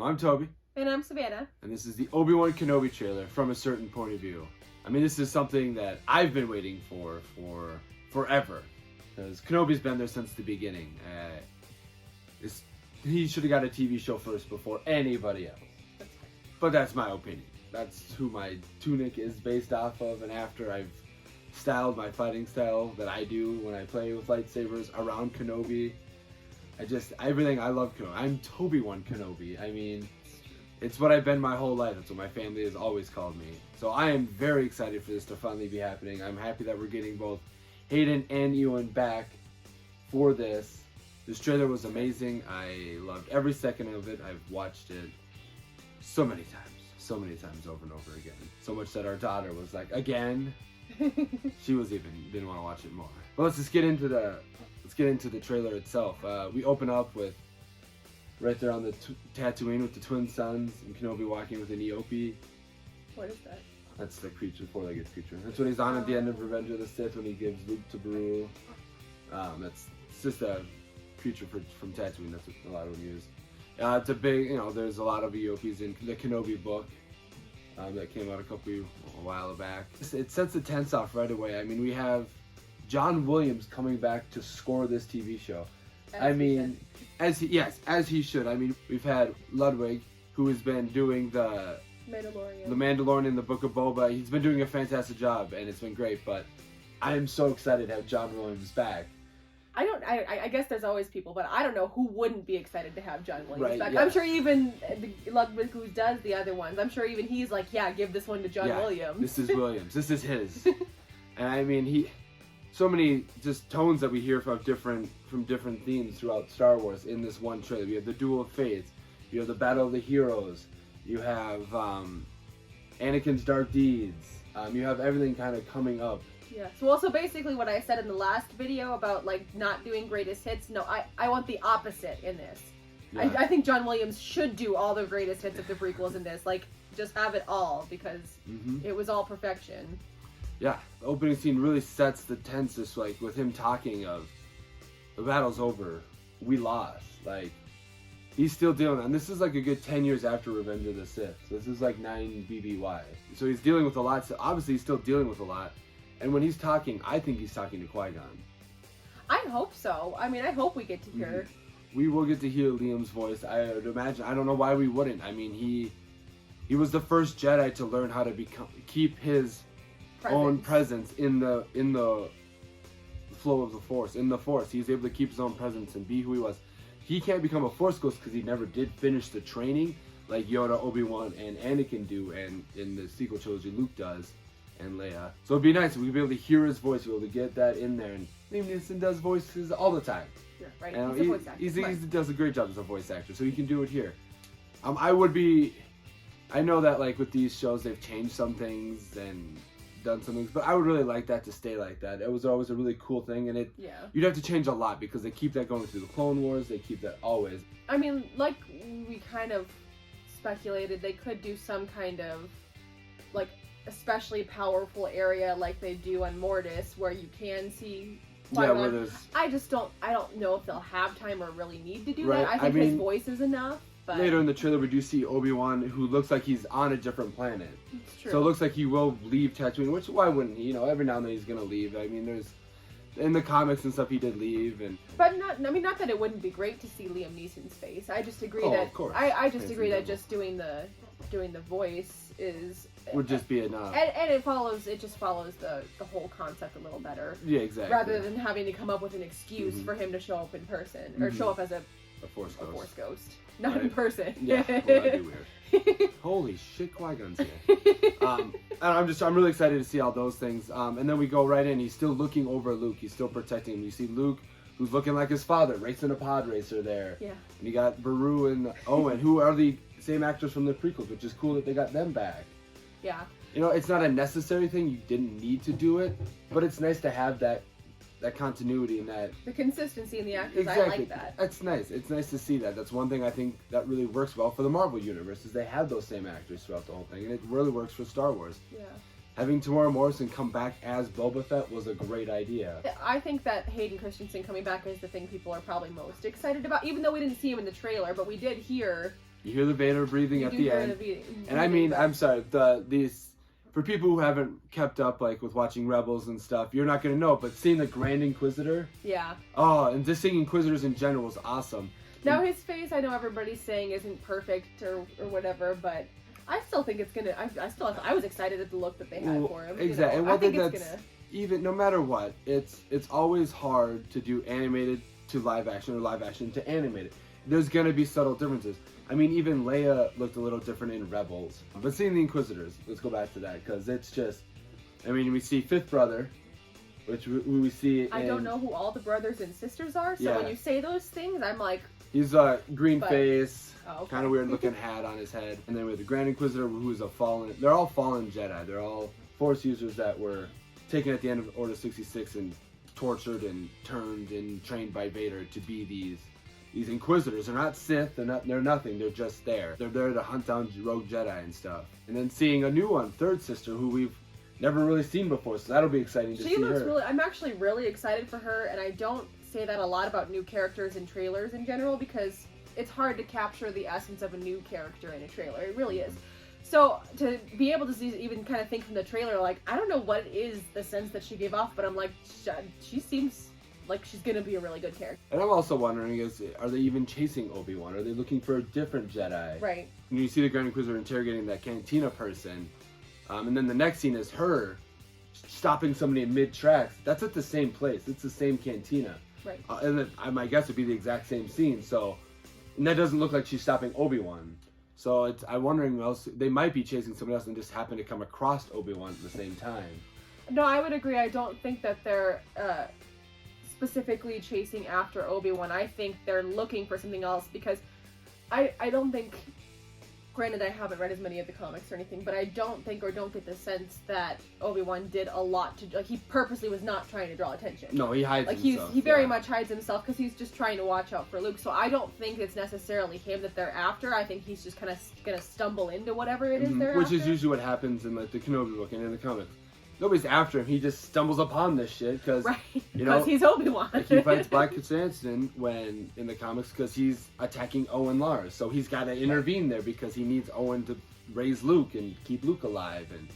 I'm Toby. And I'm Savannah. And this is the Obi-Wan Kenobi trailer from a certain point of view. I mean, this is something that I've been waiting for forever. Because Kenobi's been there since the beginning. He should have got a TV show first before anybody else. But that's my opinion. That's who my tunic is based off of, and after I've styled my fighting style that I do when I play with lightsabers around Kenobi, I love Kenobi. I'm Toby-Wan Kenobi. I mean, it's what I've been my whole life. That's what my family has always called me. So I am very excited for this to finally be happening. I'm happy that we're getting both Hayden and Ewan back for this. This trailer was amazing. I loved every second of it. I've watched it so many times over and over again. So much that our daughter was like, again? She didn't want to watch it more. But let's get into the trailer itself. We open up with right there on the Tatooine with the twin suns and Kenobi walking with an Eopie. What is that? That's the creature, four-legged creature. That's what he's on at the end of Revenge of the Sith when he gives Luke to Beru. It's just a creature from Tatooine. That's what a lot of them use. It's a big, there's a lot of Eopies in the Kenobi book that came out a while back. It sets the tense off right away. I mean, we have John Williams coming back to score this TV show. As he should. I mean, we've had Ludwig, who has been doing the Mandalorian in the Book of Boba. He's been doing a fantastic job, and it's been great. But I'm so excited to have John Williams back. I guess there's always people, but I don't know who wouldn't be excited to have John Williams back. Yeah. I'm sure even Ludwig, who does the other ones, I'm sure even he's like, yeah, give this one to John Williams. This is Williams. This is his. And I mean, so many just tones that we hear from different themes throughout Star Wars in this one trailer. We have the Duel of Fates, you have the Battle of the Heroes, you have Anakin's Dark Deeds, you have everything kind of coming up. Yeah. So basically what I said in the last video about like not doing greatest hits, no, I want the opposite in this. Yeah. I think John Williams should do all the greatest hits of the prequels in this. Like, just have it all, because it was all perfection. Yeah, the opening scene really sets the tense, just like with him talking of the battle's over, we lost. Like, he's still dealing, and this is like a good 10 years after Revenge of the Sith. So this is like 9 BBY. So he's dealing with a lot. So obviously he's still dealing with a lot. And when he's talking, I think he's talking to Qui-Gon. I hope so. I mean, I hope we get to hear. We will get to hear Liam's voice. I would imagine. I don't know why we wouldn't. I mean, he was the first Jedi to learn how to keep his own presence in the flow of the Force. In the Force, he's able to keep his own presence and be who he was. He can't become a Force ghost because he never did finish the training like Yoda, Obi-Wan, and Anakin do, and in the sequel trilogy, Luke does. And Leia. So it'd be nice if we'd be able to hear his voice, be able to get that in there. And Liam Neeson does voices all the time. Yeah, right. And he's a voice actor. He does a great job as a voice actor, so he can do it here. I know that like with these shows they've changed some things and done some things, but I would really like that to stay like that. It was always a really cool thing, and you'd have to change a lot because they keep that going through the Clone Wars. They keep that always. I mean, like we kind of speculated, they could do some kind of like especially powerful area like they do on Mortis, where you can see Qui-Gon. Where there's... I don't know if they'll have time or really need to do that. I think his voice is enough. But later in the trailer, we do see Obi-Wan, who looks like he's on a different planet. It's true. So it looks like he will leave Tatooine, which why wouldn't he? Every now and then he's gonna leave. I mean, there's in the comics and stuff he did leave, but not that it wouldn't be great to see Liam Neeson's face. I just agree that of course. I just agree that just doing the voice would just be enough. And it just follows the whole concept a little better. Yeah, exactly. Rather than having to come up with an excuse for him to show up in person or show up as a Force Ghost. Not in person. Yeah, well, that'd be weird. Holy shit, Qui-Gon's here. I'm really excited to see all those things. And then we go right in. He's still looking over Luke. He's still protecting him. You see Luke, who's looking like his father, racing a pod racer there. Yeah. And you got Beru and Owen, who are the same actors from the prequels, which is cool that they got them back. Yeah. It's not a necessary thing. You didn't need to do it, but it's nice to have that continuity and the consistency in the actors. Exactly. I like that. That's nice. It's nice to see that. That's one thing I think that really works well for the Marvel universe, is they have those same actors throughout the whole thing, and it really works for Star Wars. Yeah. Having Tamora Morrison come back as Boba Fett was a great idea. I think that Hayden Christensen coming back is the thing people are probably most excited about, even though we didn't see him in the trailer, but we did hear You hear the Vader breathing You at do the hear end. the beating, And I mean, but- I'm sorry, these for people who haven't kept up like with watching Rebels and stuff, you're not gonna know. But seeing the Grand Inquisitor, Yeah. oh, and just seeing Inquisitors in general was awesome. Now his face, I know everybody's saying isn't perfect or whatever, but I still think it's gonna. I was excited at the look that they had for him. Exactly. And I one think thing it's that's gonna. even no matter what, it's always hard to do animated to live action or live action to animated. There's gonna be subtle differences. I mean, even Leia looked a little different in Rebels. But seeing the Inquisitors, let's go back to that, because it's just, I mean, we see Fifth Brother, which we see. I don't know who all the brothers and sisters are, so Yeah. when you say those things, I'm like, He's a green But- face, oh, okay. kind of weird looking hat on his head. And then we have the Grand Inquisitor, who is a fallen. They're all fallen Jedi. They're all Force users that were taken at the end of Order 66 and tortured and turned and trained by Vader to be these Inquisitors. They're not Sith. They're nothing. They're just there. They're there to hunt down rogue Jedi and stuff. And then seeing a new one, third sister, who we've never really seen before. So that'll be exciting to see she looks her. really. I'm actually really excited for her, and I don't say that a lot about new characters in trailers in general because it's hard to capture the essence of a new character in a trailer. It really is. So to be able to see, even kind of think from the trailer, like I don't know what it is the sense that she gave off, but I'm like, she seems like she's gonna be a really good character. And I'm also wondering, are they even chasing Obi-Wan? Are they looking for a different Jedi? Right. And you see the Grand Inquisitor interrogating that Cantina person, and then the next scene is her stopping somebody in mid-tracks. That's at the same place. It's the same Cantina. Right. And then my guess would be the exact same scene. So, and that doesn't look like she's stopping Obi-Wan. So I'm wondering else they might be chasing somebody else and just happen to come across Obi-Wan at the same time. No, I would agree. I don't think that they're specifically chasing after Obi-Wan. I think they're looking for something else because I don't think, granted I haven't read as many of the comics or anything, but I don't think or don't get the sense that Obi-Wan did a lot to, like he purposely was not trying to draw attention. No, he hides like himself. he very much hides himself because he's just trying to watch out for Luke. So I don't think it's necessarily him that they're after. I think he's just kind of gonna stumble into whatever it is they're Which after. is usually what happens in like the Kenobi book and in the comics. Nobody's after him. He just stumbles upon this shit because right, you know, because he's Obi-Wan. like he fights Black Krrsantan when in the comics because he's attacking Owen Lars, so he's got to intervene there because he needs Owen to raise Luke and keep Luke alive. And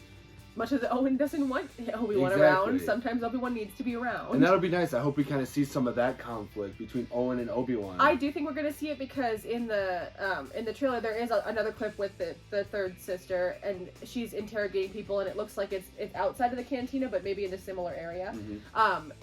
Much as Owen doesn't want Obi-Wan Exactly. around, sometimes Obi-Wan needs to be around. and that'll be nice. I hope we kind of see some of that conflict between Owen and Obi-Wan. I do think we're going to see it because in the trailer there is another clip with the third sister and she's interrogating people and it looks like it's outside of the cantina but maybe in a similar area.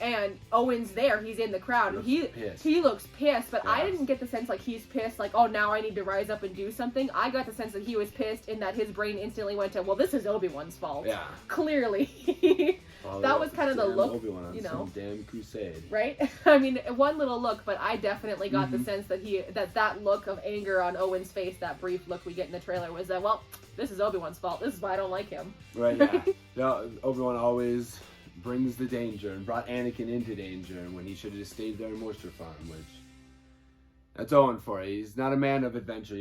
And Owen's there, he's in the crowd and he looks pissed, but I didn't get the sense like he's pissed like, oh, now I need to rise up and do something. I got the sense that he was pissed in that his brain instantly went to, well, this is Obi-Wan's fault. Yeah. Clearly. That was kind of the look, Obi-Wan on you know, some damn crusade. right? I mean, one little look, but I definitely got the sense that that look of anger on Owen's face, that brief look we get in the trailer, was that, well, this is Obi-Wan's fault. This is why I don't like him. Right? Yeah. Yeah. Obi-Wan always brings the danger and brought Anakin into danger when he should have just stayed there in Moisture Farm, which. That's Owen for you. He's not a man of adventure.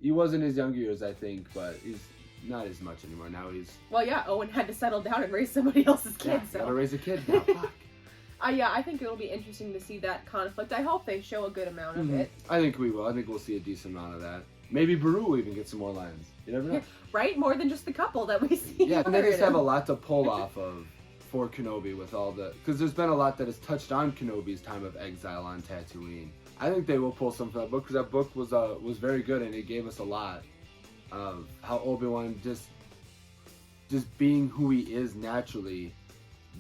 He was in his younger years, I think, but he's not as much anymore. Now he's... Well, yeah, Owen had to settle down and raise somebody else's kid, so... gotta raise a kid now. Fuck. Yeah, I think it'll be interesting to see that conflict. I hope they show a good amount of it. I think we will. I think we'll see a decent amount of that. Maybe Beru will even get some more lines. You never know. Right? More than just the couple that we see. Yeah, and they just have a lot to pull off of for Kenobi with all the... Because there's been a lot that has touched on Kenobi's time of exile on Tatooine. I think they will pull some from that book because that book was very good and it gave us a lot of how Obi-Wan just being who he is naturally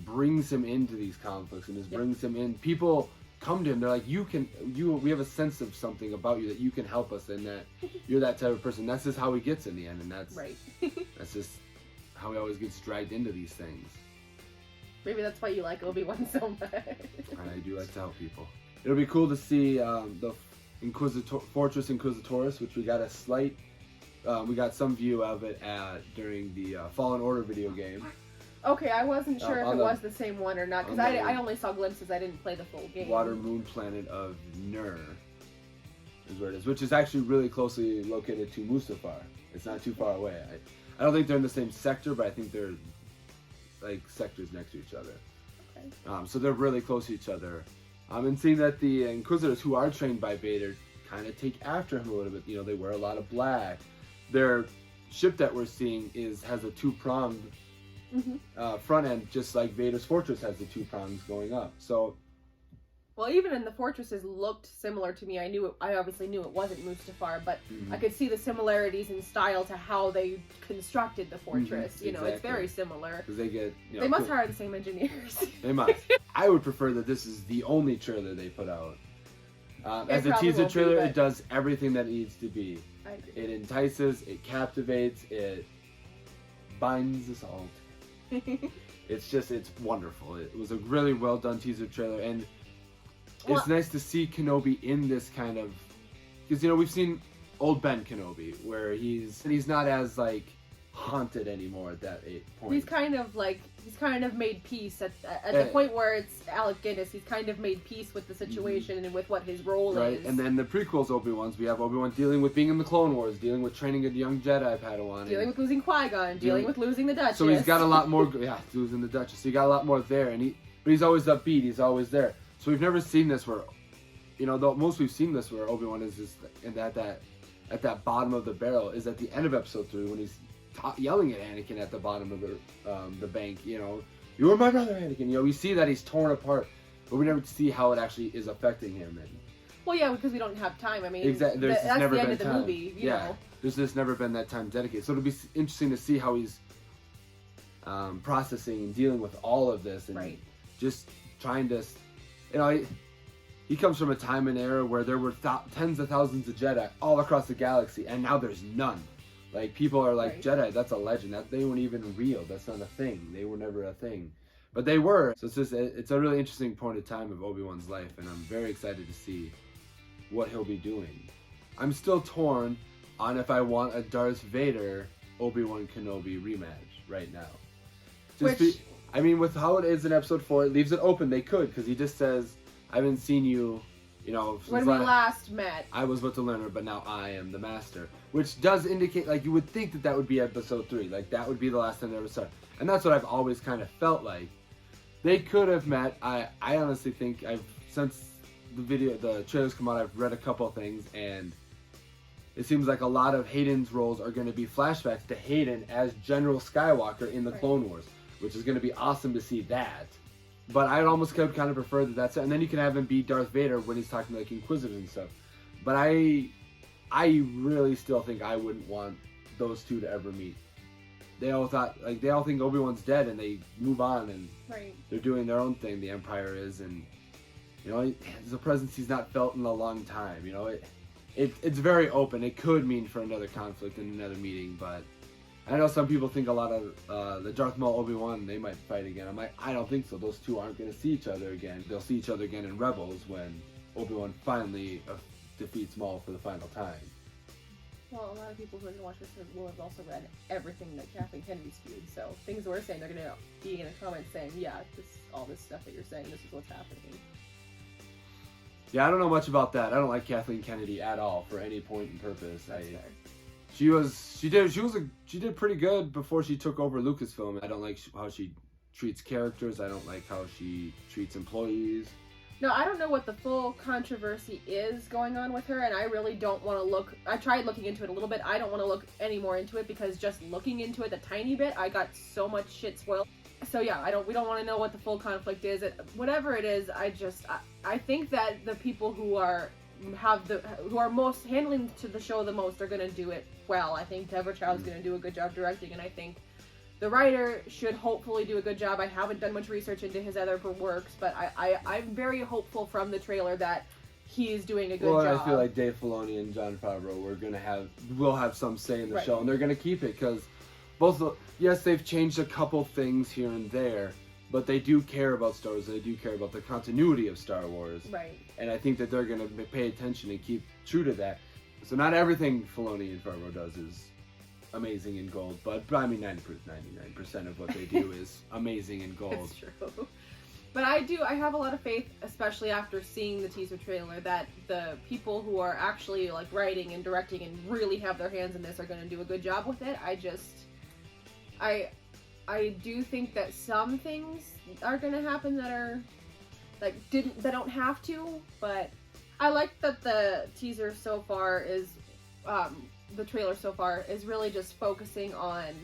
brings him into these conflicts and just brings him in. People come to him, they're like, we have a sense of something about you that you can help us and that you're that type of person. That's just how he gets in the end, and that's right. That's just how he always gets dragged into these things. Maybe that's why you like Obi-Wan so much. And I do like to help people. It'll be cool to see the Fortress Inquisitoris, which we got a slight, we got some view of it during the Fallen Order video game. Okay, I wasn't sure if it the- was the same one or not, because on the- I only saw glimpses, I didn't play the full game. Water moon planet of Nur is where it is, which is actually really closely located to Mustafar. It's not too far away. I don't think they're in the same sector, but I think they're like sectors next to each other. Okay. So they're really close to each other. And seeing that the Inquisitors, who are trained by Vader, kind of take after him a little bit. You know, they wear a lot of black. Their ship that we're seeing has a two-pronged front end, just like Vader's fortress has the two prongs going up. So, well, even in the fortresses looked similar to me. I obviously knew it wasn't Mustafar, but I could see the similarities in style to how they constructed the fortress. You know, it's very similar. Because they get, you know, they must hire the same engineers. They must. I would prefer that this is the only trailer they put out. As a teaser trailer, it does everything that it needs to be. I agree. It entices, it captivates, it binds us all. It's wonderful. It was a really well done teaser trailer, and it's nice to see Kenobi in this kind of, because, you know, we've seen old Ben Kenobi where he's not as like haunted anymore at that point. He's kind of made peace at the point where it's Alec Guinness. He's kind of made peace with the situation and with what his role is. And then the prequels Obi-Wan's, we have Obi-Wan dealing with being in the Clone Wars, dealing with training a young Jedi Padawan, dealing with losing Qui-Gon, dealing with losing the Duchess. So he's got a lot more. Yeah, losing the Duchess. So he got a lot more there, but he's always upbeat. He's always there. So we've never seen this where, you know, the most we've seen this where Obi-Wan is just at that bottom of the barrel is at the end of Episode 3 when he's yelling at Anakin at the bottom of the bank. You know, you were my brother, Anakin. You know, we see that he's torn apart, but we never see how it actually is affecting him. And well, yeah, because we don't have time. I mean, exactly. That's never the end been of the time. movie. You know. There's just never been that time dedicated. So it'll be interesting to see how he's processing and dealing with all of this, and just trying to, you know, he comes from a time and era where there were tens of thousands of Jedi all across the galaxy, and now there's none. Like, people are like, Jedi, that's a legend. That they weren't even real. That's not a thing. They were never a thing. But they were. So it's a really interesting point of time of Obi-Wan's life, and I'm very excited to see what he'll be doing. I'm still torn on if I want a Darth Vader Obi-Wan Kenobi rematch right now. I mean, with how it is in Episode 4, it leaves it open. They could, because he just says, I haven't seen you, you know, since when we last met. I was but the learner, but now I am the master. Which does indicate, like, you would think that would be Episode 3. Like, that would be the last time they ever saw. And that's what I've always kind of felt like. They could have met. I honestly think since the trailers come out, I've read a couple of things, and it seems like a lot of Hayden's roles are going to be flashbacks to Hayden as General Skywalker in the Clone Wars, which is going to be awesome to see that. But I'd almost kind of prefer that's it. And then you can have him be Darth Vader when he's talking to, like, Inquisitors and stuff. But I really still think I wouldn't want those two to ever meet. They all think Obi-Wan's dead, and they move on, and they're doing their own thing. The Empire is, and, you know, it's a presence he's not felt in a long time. You know, it's very open. It could mean for another conflict and another meeting, but I know some people think a lot of the Darth Maul Obi-Wan, they might fight again. I'm like, I don't think so. Those two aren't going to see each other again. They'll see each other again in Rebels when Obi-Wan finally defeats Maul for the final time. Well, a lot of people who are going to watch this will have also read everything that Kathleen Kennedy spewed. So things we're saying, they're going to be in a comment saying, yeah, all this stuff that you're saying, this is what's happening. Yeah, I don't know much about that. I don't like Kathleen Kennedy at all for any point and purpose. That's fair. She did pretty good before she took over Lucasfilm. I don't like how she treats characters. I don't like how she treats employees. No, I don't know what the full controversy is going on with her, and I really don't want to look. I tried looking into it a little bit. I don't want to look any more into it because just looking into it a tiny bit, I got so much shit spoiled. So yeah, we don't want to know what the full conflict is. Whatever it is, I think that the people who are most handling to the show the most are going to do it well. I think Deborah Chow's going to do a good job directing, and I think the writer should hopefully do a good job. I haven't done much research into his other works, but I'm very hopeful from the trailer that he's doing a good job. Well, I feel like Dave Filoni and Jon Favreau will have some say in the show, and they're going to keep it because yes, they've changed a couple things here and there, but they do care about Star Wars. They do care about the continuity of Star Wars. Right. And I think that they're going to pay attention and keep true to that. So not everything Filoni and Favreau does is amazing in gold, but I mean 99% of what they do is amazing in gold. It's true. But I have a lot of faith, especially after seeing the teaser trailer, that the people who are actually like writing and directing and really have their hands in this are going to do a good job with it. I do think that some things are going to happen that are that don't have to, but I like that the teaser so far is, the trailer so far is really just focusing on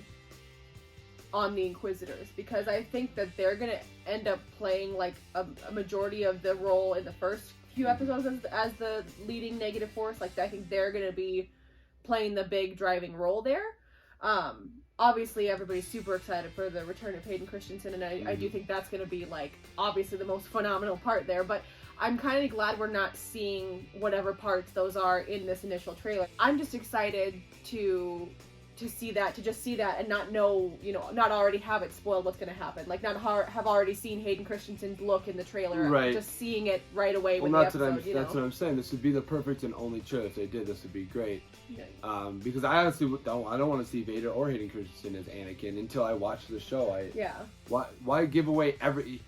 the Inquisitors, because I think that they're gonna end up playing like a majority of the role in the first few episodes as the leading negative force. Like, I think they're gonna be playing the big driving role there. Obviously everybody's super excited for the return of Hayden Christensen, and I do think that's gonna be like obviously the most phenomenal part there, but I'm kind of glad we're not seeing whatever parts those are in this initial trailer. I'm just excited to see that, to just see that and not know, you know, not already have it spoiled what's going to happen. Like, not have already seen Hayden Christensen's look in the trailer. Right. Just seeing it right away well, with the that's episode, that's what I'm saying. This would be the perfect and only trailer. If they did, this would be great. Yeah. Because I honestly don't want to see Vader or Hayden Christensen as Anakin until I watch the show. Why give away every...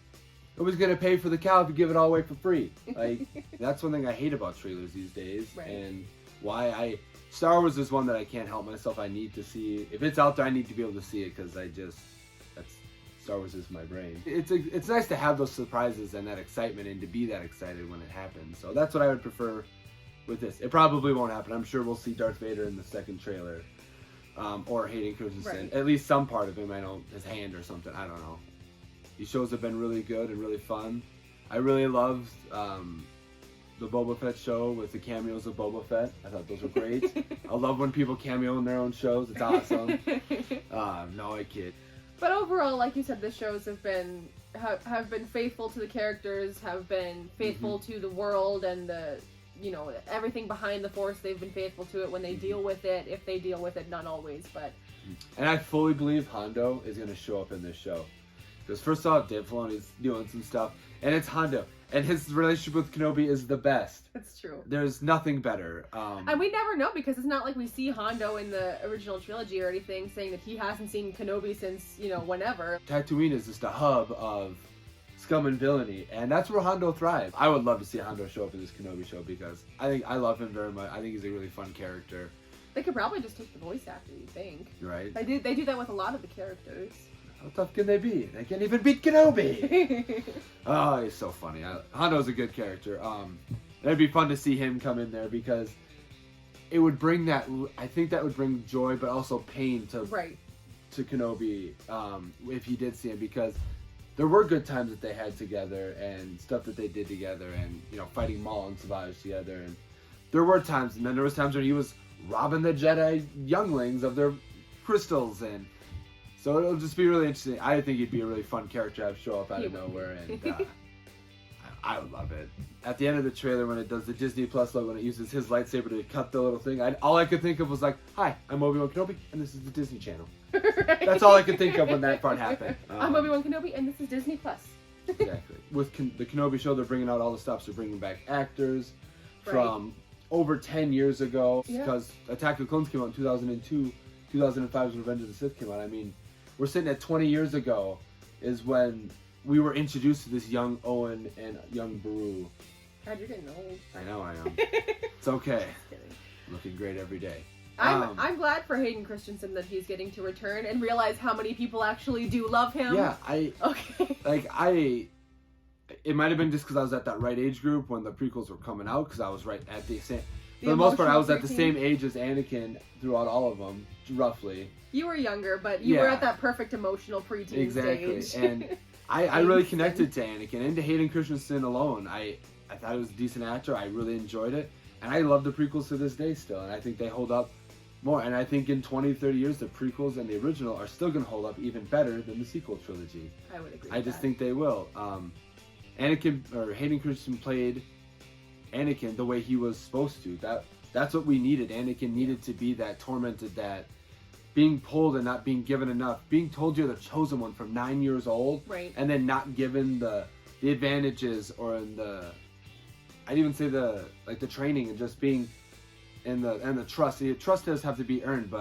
Nobody's gonna pay for the cow if you give it all away for free. Like, that's one thing I hate about trailers these days, and why Star Wars is one that I can't help myself. I need to see, if it's out there, I need to be able to see it, because Star Wars is my brain. It's nice to have those surprises and that excitement, and to be that excited when it happens. So that's what I would prefer with this. It probably won't happen. I'm sure we'll see Darth Vader in the second trailer, or Hayden Christensen. At least some part of him. I know his hand or something. I don't know. These shows have been really good and really fun. I really loved the Boba Fett show with the cameos of Boba Fett. I thought those were great. I love when people cameo in their own shows. It's awesome. No, I kid. But overall, like you said, the shows have been faithful to the characters, have been faithful to the world, and the, you know, everything behind the Force. They've been faithful to it when they deal with it. If they deal with it, not always, but. And I fully believe Hondo is going to show up in this show. Because first off, Dave Filoni's doing some stuff, and it's Hondo, and his relationship with Kenobi is the best. That's true. There's nothing better. And we never know, because it's not like we see Hondo in the original trilogy or anything saying that he hasn't seen Kenobi since, you know, whenever. Tatooine is just a hub of scum and villainy, and that's where Hondo thrives. I would love to see Hondo show up in this Kenobi show, because I love him very much. I think he's a really fun character. They could probably just take the voice actor, you think? Right. They do that with a lot of the characters. How tough can they be? They can't even beat Kenobi! Oh, he's so funny. Hondo's a good character. It'd be fun to see him come in there, because it would bring that... I think that would bring joy, but also pain to Kenobi, if he did see him, because there were good times that they had together, and stuff that they did together, and, you know, fighting Maul and Savage together, and there were times, and then there was times when he was robbing the Jedi younglings of their crystals, and... So it'll just be really interesting. I think he'd be a really fun character to have show up out of nowhere, and I would love it. At the end of the trailer, when it does the Disney Plus logo, when it uses his lightsaber to cut the little thing, all I could think of was like, "Hi, I'm Obi-Wan Kenobi, and this is the Disney Channel." Right. That's all I could think of when that part happened. I'm Obi-Wan Kenobi, and this is Disney Plus. Exactly. With the Kenobi show, they're bringing out all the stuff. So they're bringing back actors from over 10 years ago, because Attack of the Clones came out in 2002. 2005's Revenge of the Sith came out. I mean, we're sitting at 20 years ago is when we were introduced to this young Owen and young Beru. God, you're getting old. I know I am. It's okay. Looking great every day. I'm glad for Hayden Christensen that he's getting to return and realize how many people actually do love him. Yeah, Okay. It might have been just because I was at that right age group when the prequels were coming out, because I was right at the same... For the most part, I was at the same age as Anakin throughout all of them, roughly. You were younger, but you were at that perfect emotional preteen stage. And I really connected to Anakin and to Hayden Christensen alone. I thought it was a decent actor. I really enjoyed it. And I love the prequels to this day still. And I think they hold up more. And I think in 20, 30 years, the prequels and the original are still going to hold up even better than the sequel trilogy. I would agree I just think they will. Hayden Christensen played Anakin the way he was supposed to. That's what we needed. Anakin needed to be that tormented, that being pulled and not being given enough, being told you're the chosen one from 9 years old, and then not given the advantages or I'd even say the training, and just being and the trust. The trust does have to be earned,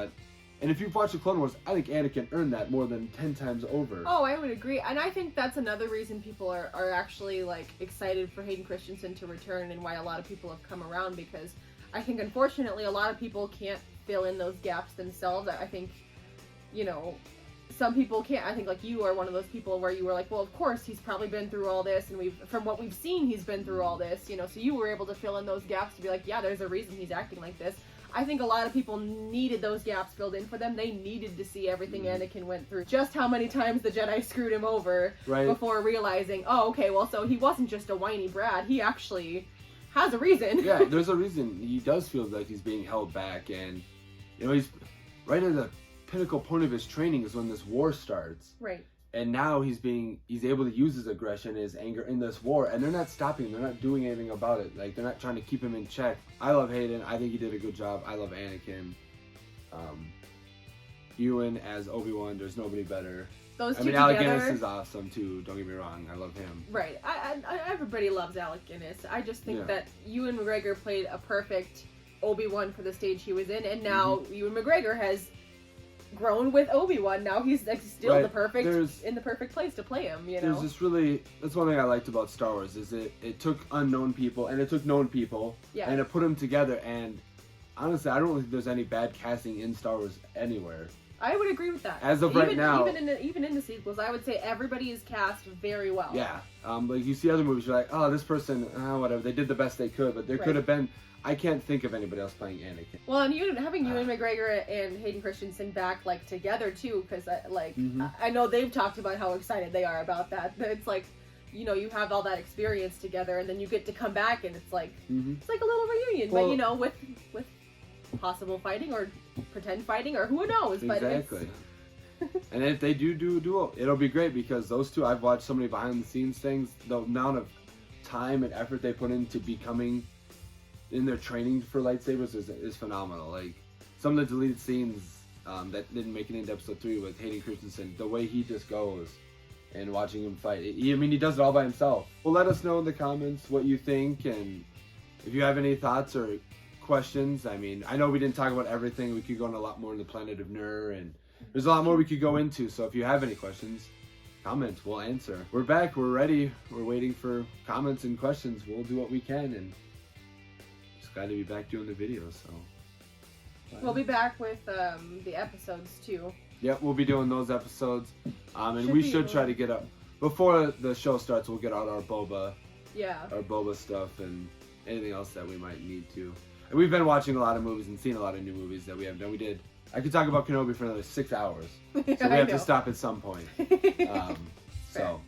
and if you've watched the Clone Wars, I think Anakin earned that more than 10 times over. Oh, I would agree. And I think that's another reason people are actually excited for Hayden Christensen to return, and why a lot of people have come around, because I think unfortunately a lot of people can't fill in those gaps themselves. I think, you know, some people can't. I think like you are one of those people where you were like, well, of course he's probably been through all this, and from what we've seen, he's been through all this, so you were able to fill in those gaps to be like, yeah, there's a reason he's acting like this. I think a lot of people needed those gaps filled in for them. They needed to see everything Anakin went through. Just how many times the Jedi screwed him over before realizing, oh, okay, well, so he wasn't just a whiny brat. He actually has a reason. Yeah, there's a reason. He does feel like he's being held back, and he's right at the pinnacle point of his training is when this war starts. Right. And now he's able to use his aggression, his anger in this war, and they're not stopping him. They're not doing anything about it. Like, they're not trying to keep him in check. I love Hayden. I think he did a good job. I love Anakin. Ewan as Obi-Wan, there's nobody better. Those two Alec together, Guinness is awesome too. Don't get me wrong. I love him. Right. Everybody loves Alec Guinness. I just think that Ewan McGregor played a perfect Obi-Wan for the stage he was in, and now Ewan McGregor has grown with Obi-Wan. Now he's like still in the perfect place to play him, There's this that's one thing I liked about Star Wars is it took unknown people and it took known people and it put them together, and honestly I don't think there's any bad casting in Star Wars anywhere. I would agree with that. As of right now, even in the sequels, I would say everybody is cast very well. Yeah. Like you see other movies, you're like, oh, this person, whatever, they did the best they could, but there could have been. I can't think of anybody else playing Anakin. Well, and having Ewan McGregor and Hayden Christensen back together too, because I know they've talked about how excited they are about that. It's like, you have all that experience together, and then you get to come back, and it's like it's like a little reunion, but with possible fighting or pretend fighting or who knows. Exactly. And if they do a duel, it'll be great because those two, I've watched so many behind the scenes things. The amount of time and effort they put into becoming in their training for lightsabers is phenomenal. Like some of the deleted scenes that didn't make it into episode 3 with Hayden Christensen, the way he just goes and watching him fight. He does it all by himself. Well, let us know in the comments what you think, and if you have any thoughts or questions. I know we didn't talk about everything. We could go on a lot more in the Planet of Nur, and there's a lot more we could go into. So if you have any questions, comment. We'll answer. We're back. We're ready. We're waiting for comments and questions. We'll do what we can, and glad to be back doing the videos. So we'll be back with the episodes too. Yep, we'll be doing those episodes, and we should try to get up before the show starts. We'll get out our boba stuff and anything else that we might need to. And we've been watching a lot of movies and seeing a lot of new movies that we haven't done. I could talk about Kenobi for another 6 hours, so we have to stop at some point. So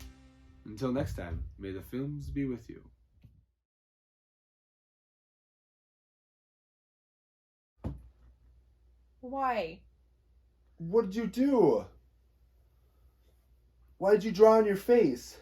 until next time, may the films be with you. Why? What did you do? Why did you draw on your face?